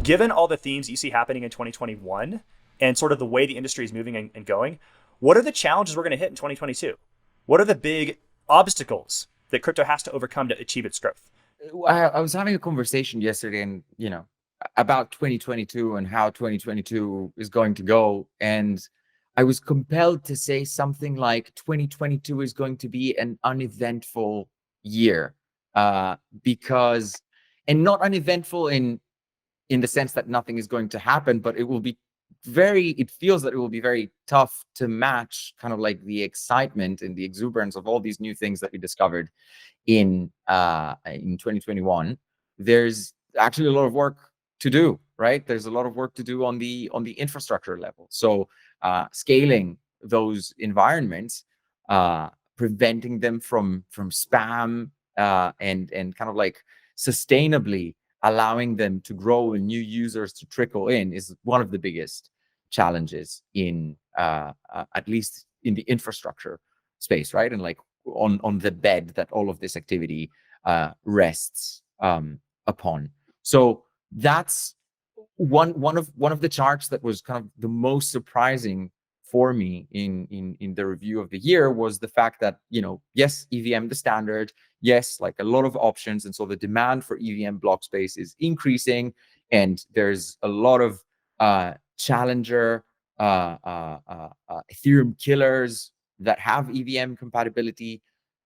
Given all the themes you see happening in 2021 and sort of the way the industry is moving and going, what are the challenges we're going to hit in 2022? What are the big obstacles that crypto has to overcome to achieve its growth? I was having a conversation yesterday and, about 2022 and how 2022 is going to go. And I was compelled to say something like 2022 is going to be an uneventful year, because, and not uneventful in the sense that nothing is going to happen, but it feels that it will be very tough to match kind of like the excitement and the exuberance of all these new things that we discovered in 2021. There's actually a lot of work to do, right? There's a lot of work to do on the infrastructure level. So scaling those environments, preventing them from spam, and kind of like sustainably allowing them to grow and new users to trickle in is one of the biggest challenges in at least in the infrastructure space, right? And like on the bed that all of this activity rests upon. So that's one of the charts that was kind of the most surprising for me in the review of the year was the fact that, yes, EVM the standard, yes, like a lot of options, and so the demand for EVM block space is increasing, and there's a lot of challenger Ethereum killers that have EVM compatibility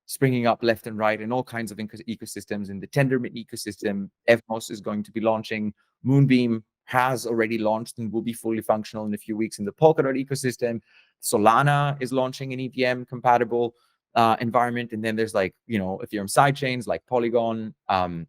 springing up left and right in all kinds of ecosystems. In the Tendermint ecosystem, Evmos is going to be launching. Moonbeam has already launched and will be fully functional in a few weeks in the Polkadot ecosystem. Solana is launching an EVM compatible environment. And then there's like, Ethereum sidechains like Polygon and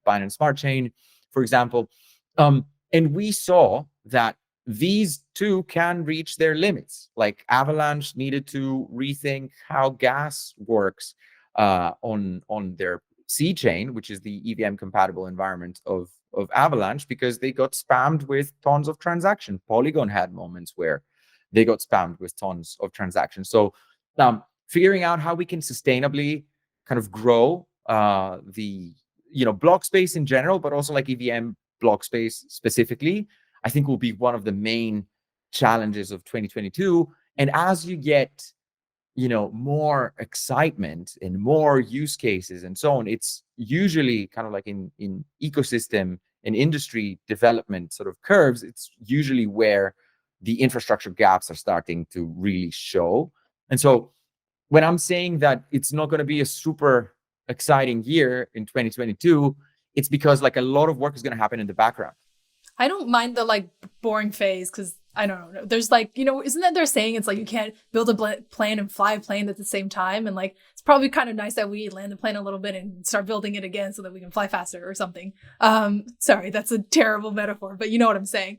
Binance Smart Chain, for example. And we saw that these two can reach their limits. Like Avalanche needed to rethink how gas works on their C chain, which is the EVM compatible environment of Avalanche, because they got spammed with tons of transactions. Polygon had moments where they got spammed with tons of transactions. So figuring out how we can sustainably kind of grow the block space in general, but also like EVM block space specifically, I think will be one of the main challenges of 2022. And as you get, more excitement and more use cases and so on, it's usually kind of like in ecosystem and industry development sort of curves, it's usually where the infrastructure gaps are starting to really show. And so when I'm saying that it's not going to be a super exciting year in 2022, it's because like a lot of work is going to happen in the background. I don't mind the like boring phase because I don't know. There's like, isn't that they're saying it's like you can't build a plane and fly a plane at the same time? And like, it's probably kind of nice that we land the plane a little bit and start building it again so that we can fly faster or something. Sorry, that's a terrible metaphor, but you know what I'm saying.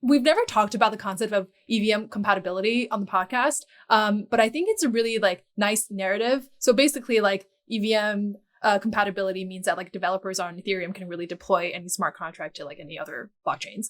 We've never talked about the concept of EVM compatibility on the podcast, but I think it's a really like nice narrative. So basically like EVM compatibility means that like developers on Ethereum can really deploy any smart contract to like any other blockchains.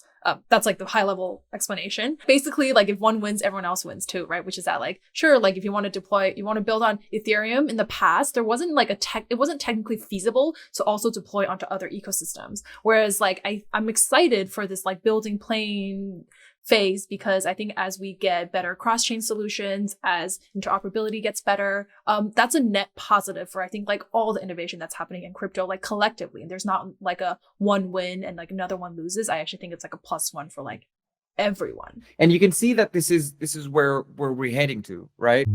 That's like the high level explanation. Basically, like if one wins, everyone else wins too, right? Which is that like, sure, like if you want to build on Ethereum in the past, there wasn't like it wasn't technically feasible to also deploy onto other ecosystems. Whereas like I'm excited for this like building plane phase because I think as we get better cross-chain solutions, as interoperability gets better, that's a net positive for I think like all the innovation that's happening in crypto like collectively. And there's not like a one win and like another one loses. I actually think it's like a +1 for like everyone. And you can see that this is where we're heading to, right?